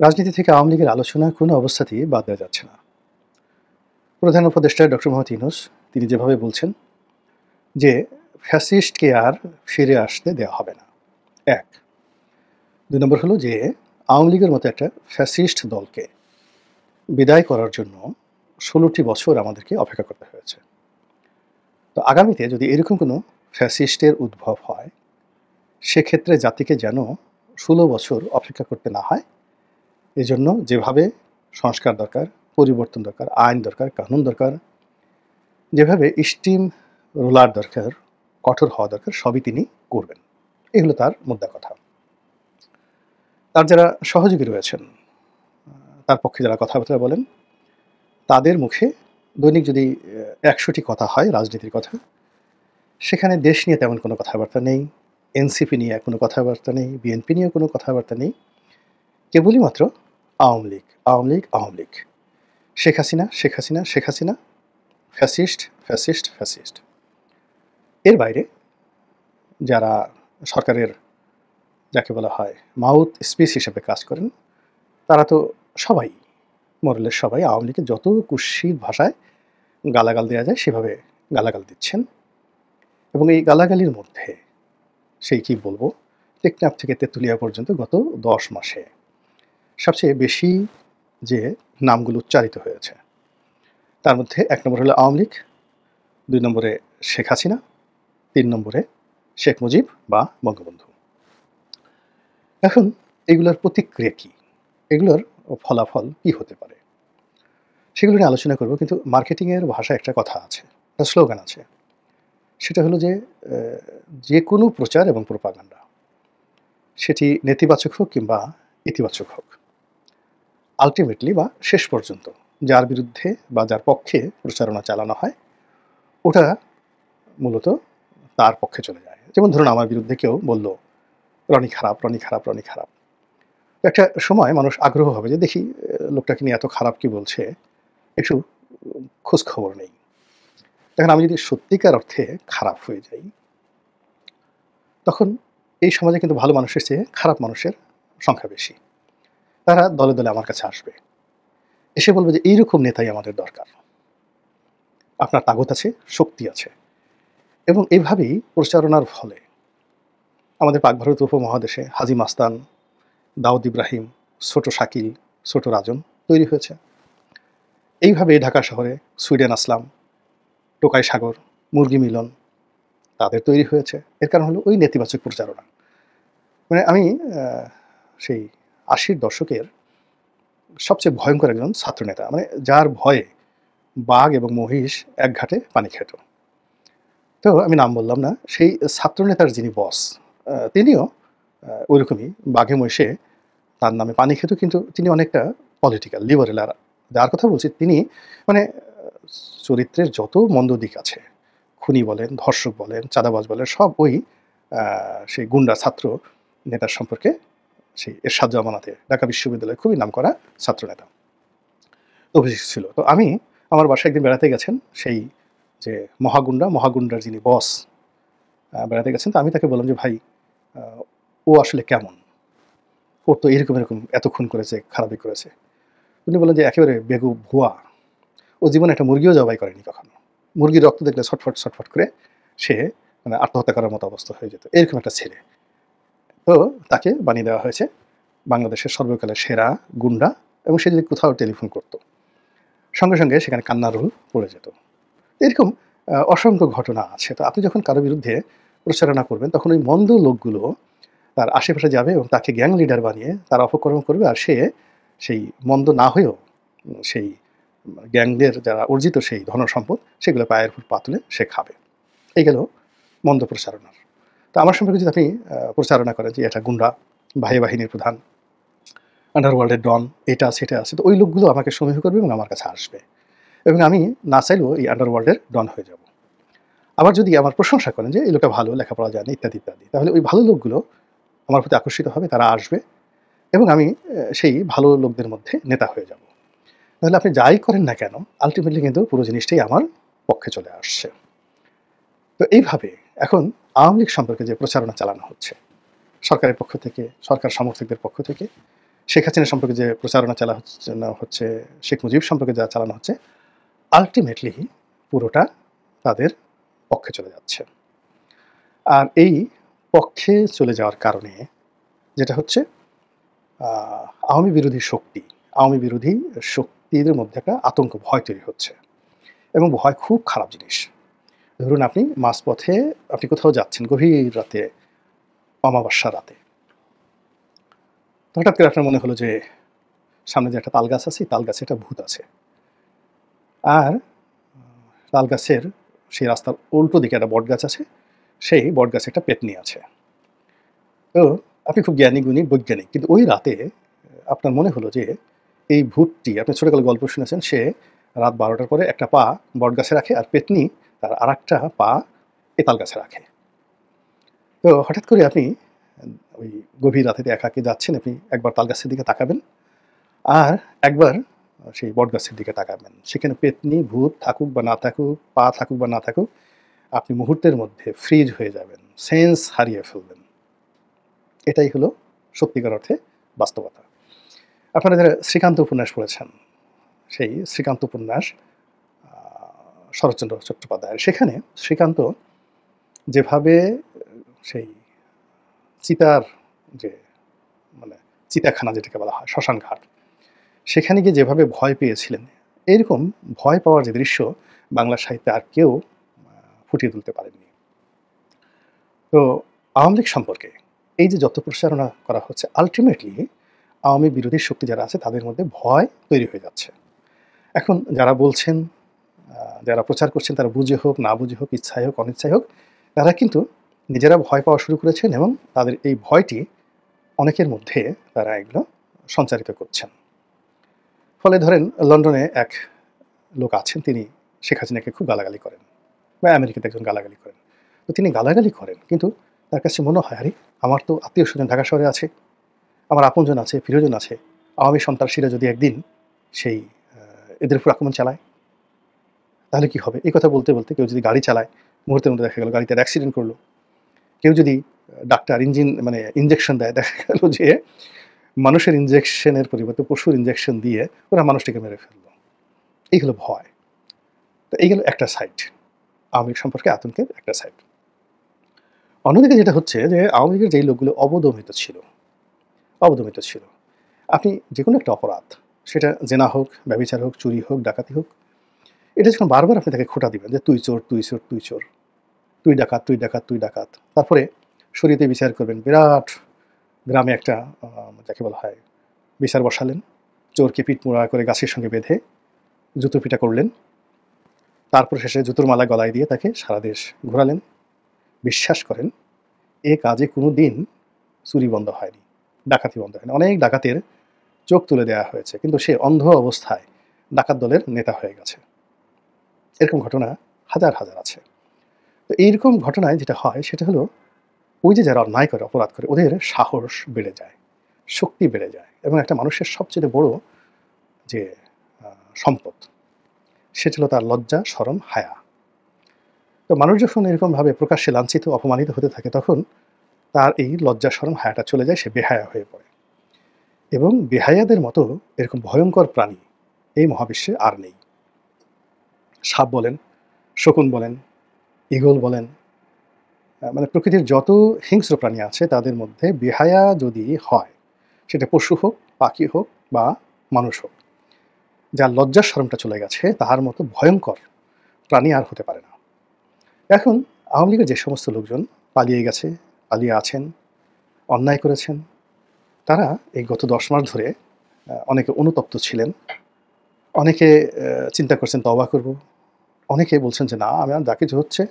রাজনীতি থেকে আওয়ামী লীগের আলোচনা কোনো অবস্থাতেই বাদ দেওয়া যাচ্ছে না। প্রধান উপদেষ্টা ডক্টর মোহাম্মদ ইউনূস তিনি যেভাবে বলছেন যে ফ্যাসিস্টকে আর ফিরে আসতে দেওয়া হবে না। ১। ২ নম্বর হলো যে আওয়ামী লীগের মতো একটা ফ্যাসিস্ট দলকে বিদায় করার জন্য ১৬টি বছর আমাদেরকে অপেক্ষা করতে হয়েছে। তো আগামীতে যদি এরকম কোনো ফ্যাসিস্টের উদ্ভব হয়, সেক্ষেত্রে জাতিকে যেন ১৬ বছর অপেক্ষা করতে না হয়। এজন্য যেভাবে সংস্কার দরকার, পরিবর্তন দরকার, আইন দরকার, কানুন দরকার, যেভাবে স্টিম রোলার দরকার, কঠোর হওয়া দরকার, সবই তিনি করবেন। এগুলো তার মোদ্দা কথা। তার যারা সহযোগী রয়েছেন, তার পক্ষে যারা কথাবার্তা বলেন, তাদের মুখে দৈনিক যদি ১০০টি কথা হয় রাজনীতির কথা, সেখানে দেশ নিয়ে তেমন কোনো কথাবার্তা নেই, এনসিপি নিয়ে কোনো কথাবার্তা নেই, বিএনপি নিয়েও কোনো কথাবার্তা নেই। কেবলই মাত্র Awami League, Awami League, Awami League. Sheikh Hasina, Sheikh Hasina, Sheikh Hasina, fascist, fascist, fascist. এর বাইরে যারা সরকারের যাকে বলা হয় মাউথ স্পিচ হিসেবে কাজ করেন, তারা তো সবাই মোরলেস সবাই আওয়ামী লীগের যত কুৎসিত ভাষায় গালাগাল দেওয়া যায় সেভাবে গালাগাল দিচ্ছেন। এবং এই গালাগালির মধ্যে সেই কি বলবো, টেকনাফ থেকে তেঁতুলিয়া পর্যন্ত গত ১০ মাসে সবচেয়ে বেশি যে নামগুলো উচ্চারিত হয়েছে, তার মধ্যে ১ নম্বর হলো আওয়ামী লীগ, ২ নম্বরে শেখ হাসিনা, ৩ নম্বরে শেখ মুজিব বা বঙ্গবন্ধু। এখন এগুলোর প্রতিক্রিয়া কী? এগুলোর ফলাফল কী হতে পারে? সেগুলো নিয়ে আলোচনা করব। কিন্তু মার্কেটিংয়ের ভাষায় একটা কথা আছে, একটা স্লোগান আছে। সেটা হলো যে যেকোনো প্রচার এবং প্রোপাগান্ডা, সেটি নেতিবাচক হোক কিংবা ইতিবাচক হোক, আল্টিমেটলি বা শেষ পর্যন্ত যার বিরুদ্ধে বা যার পক্ষে প্রচারণা চালানো হয়, ওটা মূলত তার পক্ষে চলে যায়। যেমন ধরুন আমার বিরুদ্ধে কেউ বলল, রনি খারাপ, রনি খারাপ, রনি খারাপ। একটা সময় মানুষ আগ্রহ হবে যে দেখি লোকটাকে নিয়ে এত খারাপ কি বলছে, একটু খোঁজ খবর নেই। এখন আমি যদি সত্যিকার অর্থে খারাপ হয়ে যাই, তখন এই সমাজে কিন্তু ভালো মানুষের চেয়ে খারাপ মানুষের সংখ্যা বেশি। তারা দলে দলে আমার কাছে আসবে, এসে বলবে যে এইরকম নেতাই আমাদের দরকার, আপনার তাগত আছে, শক্তি আছে। এবং এভাবেই প্রচারণার ফলে আমাদের পাক ভারত উপমহাদেশে হাজী মাস্তান, দাউদ ইব্রাহিম, ছোট শাকিল, ছোট রাজন তৈরি হয়েছে। এইভাবে ঢাকা শহরে সুইডেন আসলাম, টোকাই সাগর, মুরগি মিলন তাদের তৈরি হয়েছে। এর কারণ হলো ওই নেতিবাচক প্রচারণা। মানে আমি সেই ৮০-র দশকের সবচেয়ে ভয়ঙ্কর একজন ছাত্রনেতা, মানে যার ভয়ে বাঘ এবং মহিষ এক ঘাটে পানি খেত। তো আমি নাম বললাম না, সেই ছাত্রনেতার যিনি বস, তিনিও ওইরকমই বাঘে মহিষে তার নামে পানি খেত, কিন্তু তিনি অনেকটা পলিটিক্যাল, লিবারেল। আর যার কথা বলছি তিনি মানে চরিত্রের যত মন্দ দিক আছে, খুনি বলেন, ধর্ষক বলেন, চাঁদাবাজ বলেন, সব ওই সেই গুন্ডা ছাত্র নেতার সম্পর্কে সেই এরশাদ জামানাতে ঢাকা বিশ্ববিদ্যালয়ে খুবই নামকরা ছাত্রনেতা অভিষেক ছিল। তো আমি আমার বাসায় একদিন বেড়াতে গেছেন সেই যে মহাগুন্ডার যিনি বস বেড়াতে গেছেন। তো আমি তাকে বললাম যে, "ভাই, ও আসলে কেমন? ওর তো এরকম, এরকম এত খুন করেছে, খারাপি করেছে।" উনি বললেন যে, "একেবারে বেকুব, ভুয়া। ও জীবনে একটা মুরগিও জবাই করেনি কখনো। মুরগির রক্ত দেখলে ছটফট, ছটফট করে সে মানে আত্মহত্যা করার মতো অবস্থা হয়ে যেত। এরকম একটা ছেলে।" তো তাকে বানিয়ে দেওয়া হয়েছে বাংলাদেশের সর্বকালের সেরা গুন্ডা, এবং সে যদি কোথাও টেলিফোন করত, সঙ্গে, সঙ্গে সেখানে কান্নার রোল পড়ে যেত। এরকম অসংখ্য ঘটনা আছে। তো আপনি যখন কারো বিরুদ্ধে প্রচারণা করবেন, তখন ওই মন্দ লোকগুলো তার আশেপাশে যাবে এবং তাকে গ্যাং লিডার বানিয়ে তারা অপকর্ম করবে। আর সে সেই মন্দ না হয়েও সেই গ্যাংদের যারা অর্জিত সেই ধনসম্পদ, সেগুলো পায়ের উপর পা তুলে সে খাবে। এই গেল মন্দ প্রচারণার। তো আমার সম্পর্কে যদি আপনি প্রচারণা করেন যে এটা গুন্ডা, বাহিনী বাহিনীর প্রধান, আন্ডারওয়ার্ল্ডের ডন, এটা আছে, সেটা আছে, তো ওই লোকগুলো আমাকে সমীহ করবে এবং আমার কাছে আসবে। এবং আমি না চাইলেও এই আন্ডারওয়ার্ল্ডের ডন হয়ে যাব। আবার যদি আমার প্রশংসা করেন যে এই লোকটা ভালো, লেখাপড়া জানে, ইত্যাদি, ইত্যাদি, তাহলে ওই ভালো লোকগুলো আমার প্রতি আকর্ষিত হবে, তারা আসবে এবং আমি সেই ভালো লোকদের মধ্যে নেতা হয়ে যাব। তাহলে আপনি যাই করেন না কেন, আল্টিমেটলি কিন্তু পুরো জিনিসটাই আমার পক্ষে চলে আসছে। তো এইভাবে এখন আওয়ামী লীগ সম্পর্কে যে প্রচারণা চালানো হচ্ছে সরকারের পক্ষ থেকে, সরকার সমর্থকদের পক্ষ থেকে, শেখ হাসিনা সম্পর্কে যে প্রচারণা হচ্ছে, শেখ মুজিব সম্পর্কে যা চালানো হচ্ছে, আল্টিমেটলি পুরোটা তাদের পক্ষে চলে যাচ্ছে। আর এই পক্ষে চলে যাওয়ার কারণে যেটা হচ্ছে আওয়ামী বিরোধী শক্তির মধ্যে একটা আতঙ্ক, ভয় তৈরি হচ্ছে এবং ভয় খুব খারাপ জিনিস। ধরুন আপনি মাঝপথে আপনি কোথাও যাচ্ছেন গভীর রাতে, অমাবস্যা রাতে। হঠাৎ করে আপনার মনে হলো যে সামনে যে একটা তাল গাছ আছে, তাল গাছে একটা ভূত আছে। আর তাল গাছের সেই রাস্তার উল্টো দিকে একটা বটগাছ আছে, সেই বটগাছে একটা পেত্নী আছে। তো আপনি খুব জ্ঞানী-গুণী বৈজ্ঞানিক, কিন্তু ওই রাতে আপনার মনে হলো যে এই ভূতটি, আপনি ছোটকালে গল্প শুনেছেন, সে রাত 12টার পরে একটা পা বটগাছে রাখে আর পেত্নী তার আরেকটা পা এ তাল গাছে রাখে। তো হঠাৎ করে আপনি ওই গভীর রাতে একাকী যাচ্ছেন, আপনি একবার তাল গাছের দিকে তাকাবেন আর একবার সেই বটগাছের দিকে তাকাবেন। সেখানে পেত্নী, ভূত থাকুক বা না থাকুক, পা থাকুক বা না থাকুক, আপনি মুহূর্তের মধ্যে ফ্রিজ হয়ে যাবেন, সেন্স হারিয়ে ফেলবেন। এটাই হলো সত্যিকার অর্থে বাস্তবতা। আপনারা যারা শ্রীকান্ত উপন্যাস পড়েছেন, সেই শ্রীকান্ত উপন্যাস শরৎচন্দ্র চট্টোপাধ্যায়ের, সেখানে শ্রীকান্ত যেভাবে সেই চিতার যে মানে চিতাখানা যেটাকে বলা হয়, শ্মশান ঘাট, সেখানে গিয়ে যেভাবে ভয় পেয়েছিলেন, এরকম ভয় পাওয়ার যে দৃশ্য বাংলা সাহিত্যে আর কেউ ফুটিয়ে তুলতে পারেননি। তো আওয়ামী লীগ সম্পর্কে এই যে যত প্রচারণা করা হচ্ছে, আলটিমেটলি আওয়ামী বিরোধী শক্তি যারা আছে তাদের মধ্যে ভয় তৈরি হয়ে যাচ্ছে। এখন যারা বলছেন, যারা প্রচার করছেন, তারা বুঝে হোক না বুঝে হোক, ইচ্ছায় হোক অনিচ্ছায় হোক, তারা কিন্তু নিজেরা ভয় পাওয়া শুরু করেছেন এবং তাদের এই ভয়টি অনেকের মধ্যে তারা এগুলো সঞ্চারিত করছেন। ফলে ধরেন লন্ডনে এক লোক আছেন, তিনি শেখ হাসিনাকে খুব গালাগালি করেন, বা আমেরিকাতে একজন গালাগালি করেন। তো তিনি গালাগালি করেন, কিন্তু তার কাছে মনে হয়, আরে আমার তো আত্মীয় স্বজন ঢাকা শহরে আছে, আমার আপনজন আছে, প্রিয়জন আছে, আওয়ামী সন্ত্রাসীরা যদি একদিন সেই এদের উপর আক্রমণ চালায় তাহলে কি হবে? এই কথা বলতে বলতে কেউ যদি গাড়ি চালায়, মুহূর্তের মধ্যে দেখা গেল গাড়িতে অ্যাক্সিডেন্ট করলো। কেউ যদি ডাক্তার ইঞ্জেকশন দেয়, দেখা গেল যে মানুষের ইঞ্জেকশনের পরিবর্তে পশুর ইঞ্জেকশন দিয়ে ওরা মানুষটিকে মেরে ফেললো। এই হলো ভয়। তো এই গেল একটা সাইড, আওয়ামী লীগ সম্পর্কে আতঙ্কের একটা সাইড। অন্যদিকে যেটা হচ্ছে যে আওয়ামী লীগের যেই লোকগুলো অবদমিত ছিল, আপনি যে কোনো একটা অপরাধ, সেটা জেনা হোক, ব্যভিচার হোক, চুরি হোক, ডাকাতি হোক, এটা যখন বারবার আপনি তাকে খোঁটা দিবেন যে তুই চোর, তুই চোর, তুই চোর, তুই ডাকাত, তুই ডাকাত, তুই ডাকাত, তারপরে শরীয়তে বিচার করবেন, বিরাট গ্রামে একটা যাকে বলা হয় বিচার বসালেন, চোরকে পিঠমোড়া করে গাছের সঙ্গে বেঁধে জুতো পিটা করলেন, তারপর শেষে জুতোর মালা গলায় দিয়ে তাকে সারা দেশ ঘোরালেন। বিশ্বাস করেন, এ কাজে কোনো দিন চুরি বন্ধ হয়নি, ডাকাতি বন্ধ হয়নি। অনেক ডাকাতের চোখ তুলে দেওয়া হয়েছে, কিন্তু সে অন্ধ অবস্থায় ডাকাত দলের নেতা হয়ে গেছে। এরকম ঘটনা হাজার হাজার আছে। তো এইরকম ঘটনায় যেটা হয় সেটা হলো, ওই যে যারা অন্যায় করে, অপরাধ করে, ওদের সাহস বেড়ে যায়, শক্তি বেড়ে যায়, এবং একটা মানুষের সবচেয়ে বড় যে সম্পদ, সেটা হলো তার লজ্জা, শরম, হায়া। তো মানুষ যখন এরকমভাবে প্রকাশ্যে লাঞ্ছিত, অপমানিত হতে থাকে, তখন তার এই লজ্জা, শরম, হায়াটা চলে যায়, সে বেহায়া হয়ে পড়ে। এবং বেহায়াদের মতো এরকম ভয়ঙ্কর প্রাণী এই মহাবিশ্বে আর নেই। সাপ বলেন, শকুন বলেন, ঈগল বলেন, মানে প্রকৃতির যত হিংস্র প্রাণী আছে তাদের মধ্যে বেহায়া যদি হয়, সেটা পশু হোক, পাখি হোক বা মানুষ হোক, যার লজ্জার শরমটা চলে গেছে, তার মতো ভয়ঙ্কর প্রাণী আর হতে পারে না। এখন আওয়ামী লীগের যে সমস্ত লোকজন পালিয়ে গেছে, পালিয়ে আছেন, অন্যায় করেছেন, তারা এই গত 10 মাস ধরে অনেকে অনুতপ্ত ছিলেন, অনেকে চিন্তা করছেন তওবা করব, অনেকে বলছেন যে না, আমার যা কিছু হচ্ছে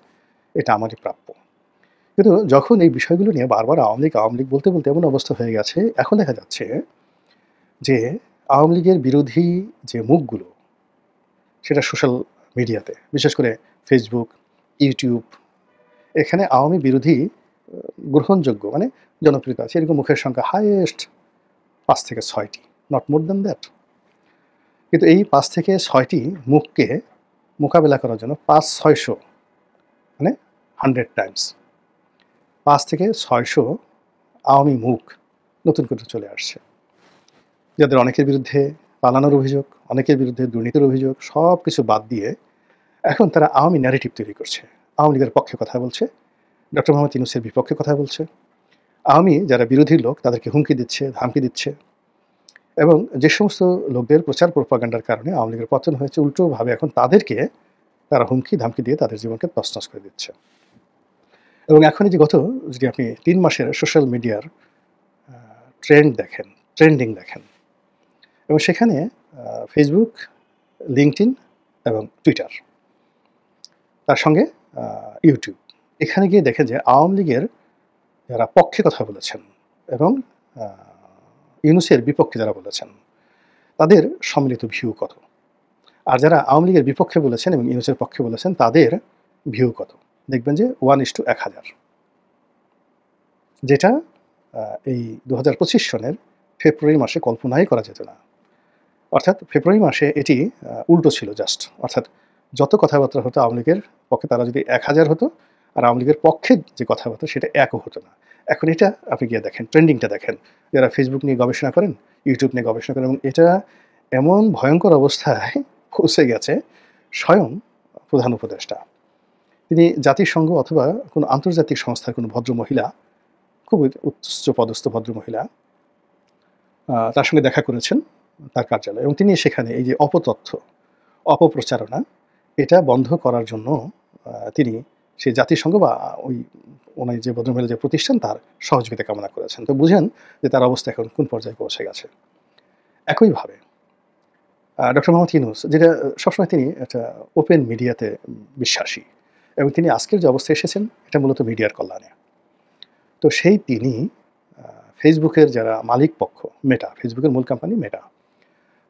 এটা আমারই প্রাপ্য। কিন্তু যখন এই বিষয়গুলো নিয়ে বারবার আওয়ামী লীগ বলতে বলতে এমন অবস্থা হয়ে গেছে, এখন দেখা যাচ্ছে যে আওয়ামী লীগের বিরোধী যে মুখগুলো, সেটা সোশ্যাল মিডিয়াতে, বিশেষ করে ফেসবুক, ইউটিউব, এখানে আওয়ামী বিরোধী গ্রহণযোগ্য মানে জনপ্রিয়তা আছে এরকম মুখের সংখ্যা হাইয়েস্ট 5 থেকে 6টি, নট মোর দ্যান দ্যাট। কিন্তু এই 5 থেকে 6টি মুখকে মোকাবেলা করার জন্য 500-600 মানে 100 টাইমস 5 থেকে 600 আওয়ামী মুখ নতুন করে চলে আসছে। যাদের অনেকের বিরুদ্ধে পালানোর অভিযোগ, অনেকের বিরুদ্ধে দুর্নীতির অভিযোগ, সব কিছু বাদ দিয়ে এখন তারা আওয়ামী ন্যারেটিভ তৈরি করছে। আওয়ামী লীগের পক্ষে কথা বলছে, ডক্টর মোহাম্মদ ইউনূসের বিপক্ষে কথা বলছে। আওয়ামী যারা বিরোধী লোক তাদেরকে হুমকি দিচ্ছে, ধামকি দিচ্ছে এবং যে সমস্ত লোকদের প্রচার প্রোপাগান্ডার কারণে আওয়ামী লীগের পতন হয়েছে, উল্টোভাবে এখন তাদেরকে তারা হুমকি ধামকি দিয়ে তাদের জীবনকে তছনছ করে দিচ্ছে। এবং এখন এই যে যদি আপনি ৩ মাসের সোশ্যাল মিডিয়ার আ ট্রেন্ডিং দেখেন এবং সেখানে Facebook, LinkedIn এবং Twitter, তার সঙ্গে আ YouTube, এখানে গিয়ে দেখেন যে আওয়ামী লীগের যারা পক্ষে কথা বলেছেন এবং আ ইউনূসের বিপক্ষে যারা বলেছেন, তাদের সম্মিলিত ভিউ কত? আর যারা আওয়ামী লীগের বিপক্ষে বলেছেন এবং ইউনূসের পক্ষে বলেছেন, তাদের ভিউ কত? দেখবেন যে 1:1000, যেটা আ এই ২০২৫ সনের ফেব্রুয়ারি মাসে কল্পনাই করা যেত না। অর্থাৎ ফেব্রুয়ারি মাসে এটি উল্টো ছিল জাস্ট। অর্থাৎ যত কথাবার্তা হতো আওয়ামী লীগের পক্ষে, তারা যদি ১,০০০ হতো, আর আওয়ামী লীগের পক্ষে যে কথাবার্তা সেটা একও হতো না। এখন এটা আপনি গিয়ে দেখেন, ট্রেন্ডিংটা দেখেন। যারা Facebook নিয়ে গবেষণা করেন, YouTube নিয়ে গবেষণা করেন এবং এটা এমন ভয়ংকর অবস্থায় পৌঁছে গেছে, স্বয়ং প্রধান উপদেষ্টা, তিনি জাতিসংঘ অথবা কোনো আন্তর্জাতিক সংস্থার কোনো ভদ্রমহিলা, খুবই উচ্চপদস্থ ভদ্রমহিলা, তার সঙ্গে দেখা করেছেন তার কার্যালয়ে এবং তিনি সেখানে এই যে অপতথ্য, অপপ্রচারণা, এটা বন্ধ করার জন্য তিনি সেই জাতিসংঘ বা ওই ওনার যে ভদ্রমহিলা যে প্রতিষ্ঠান, তার সহযোগিতা কামনা করেছেন। তো বুঝেন যে তার অবস্থা এখন কোন পর্যায়ে পৌঁছে গেছে। একইভাবে ডক্টর মোহাম্মদ ইউনূস, যেটা সবসময় তিনি একটা ওপেন মিডিয়াতে বিশ্বাসী এবং তিনি আজকের যে অবস্থায় এসেছেন, এটা মূলত মিডিয়ার কল্যাণে। তো সেই তিনি ফেসবুকের যারা মালিক পক্ষ, মেটা, ফেসবুকের মূল কোম্পানি মেটা।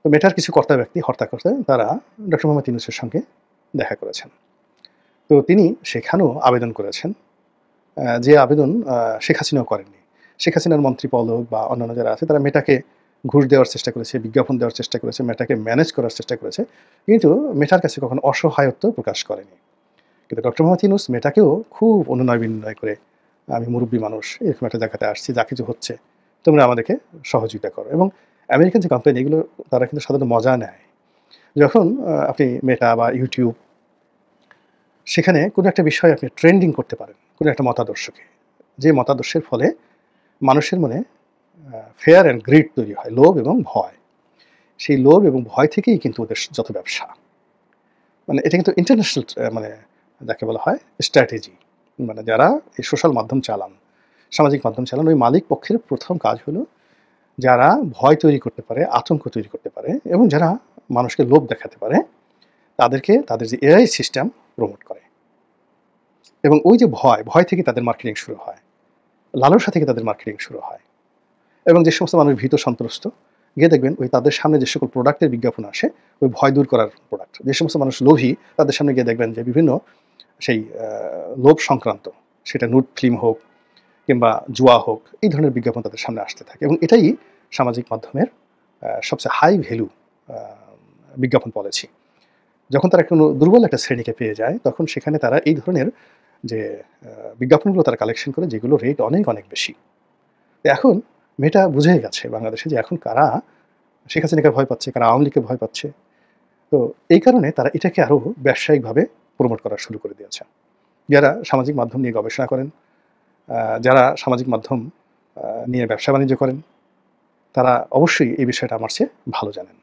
তো মেটার কিছু কর্তা ব্যক্তি, হর্তাকর্তা, তারা ডক্টর মোহাম্মদ ইউনূসের সঙ্গে দেখা করেছেন। তো তিনি সেখানেও আবেদন করেছেন, যে আবেদন শেখ হাসিনাও করেননি। শেখ হাসিনার মন্ত্রীপলক বা অন্যান্য যারা আছে, তারা মেটাকে ঘুষ দেওয়ার চেষ্টা করেছে, বিজ্ঞাপন দেওয়ার চেষ্টা করেছে, মেটাকে ম্যানেজ করার চেষ্টা করেছে। কিন্তু মেটার কাছে কখনো অসহায়ত্ব প্রকাশ করেনি। কিন্তু ডক্টর মোহাম্মদ ইউনূস মেটাকেও খুব অনুনয় বিনয় করে, আমি মুরুব্বি মানুষ, এরকম একটা জায়গাতে আসছি, যা কিছু হচ্ছে তোমরা আমাদেরকে সহযোগিতা করো। এবং আমেরিকান যে কোম্পানি, এগুলো তারা কিন্তু সাধারণত মজা নেয়। যখন আপনি মেটা বা YouTube, সেখানে কোনো একটা বিষয় আপনি ট্রেন্ডিং করতে পারেন, কোনো একটা মতাদর্শকে, যে মতাদর্শের ফলে মানুষের মনে ফেয়ার অ্যান্ড গ্রিড তৈরি হয়, লোভ এবং ভয়। সেই লোভ এবং ভয় থেকেই কিন্তু ওদের যত ব্যবসা। মানে এটা কিন্তু ইন্টারন্যাশনাল, মানে যাকে বলা হয় স্ট্র্যাটেজি। মানে যারা এই সোশ্যাল মাধ্যম চালান, সামাজিক মাধ্যম চালান, ওই মালিক পক্ষের প্রথম কাজ হলো যারা ভয় তৈরি করতে পারে, আতঙ্ক তৈরি করতে পারে এবং যারা মানুষকে লোভ দেখাতে পারে, তাদেরকে তাদের যে এআই সিস্টেম প্রমোট করে। এবং ওই যে ভয় থেকে তাদের মার্কেটিং শুরু হয়, লালসা থেকে তাদের মার্কেটিং শুরু হয়। এবং যে সমস্ত মানুষ ভীত সন্ত্রস্ত, গিয়ে দেখবেন ওই তাদের সামনে যে সকল প্রোডাক্টের বিজ্ঞাপন আসে, ওই ভয় দূর করার প্রোডাক্ট। যে সমস্ত মানুষ লোভী, তাদের সামনে গিয়ে দেখবেন যে বিভিন্ন সেই লোভ সংক্রান্ত, সেটা নুড ফিল্ম হোক কিংবা জুয়া হোক, এই ধরনের বিজ্ঞাপন তাদের সামনে আসতে থাকে এবং এটাই সামাজিক মাধ্যমের সবচেয়ে হাই ভ্যালু বিজ্ঞাপন পলিসি। যখন তারা কোনো দুর্বল একটা শ্রেণীকে পেয়ে যায়, তখন সেখানে তারা এই ধরনের যে বিজ্ঞাপনগুলো তারা কালেকশন করে, যেগুলো রেট অনেক, অনেক বেশি। তো এখন মেয়েটা বুঝে গেছে বাংলাদেশে যে এখন কারা শেখ হাসিনাকে ভয় পাচ্ছে, কারা আওয়ামী লীগকে ভয় পাচ্ছে। তো এই কারণে তারা এটাকে আরও ব্যবসায়িকভাবে প্রমোট করা শুরু করে দিয়েছে। যারা সামাজিক মাধ্যম নিয়ে গবেষণা করেন, যারা সামাজিক মাধ্যম নিয়ে ব্যবসা বাণিজ্য করেন, তারা অবশ্যই এই বিষয়টা আমার চেয়ে ভালো জানেন।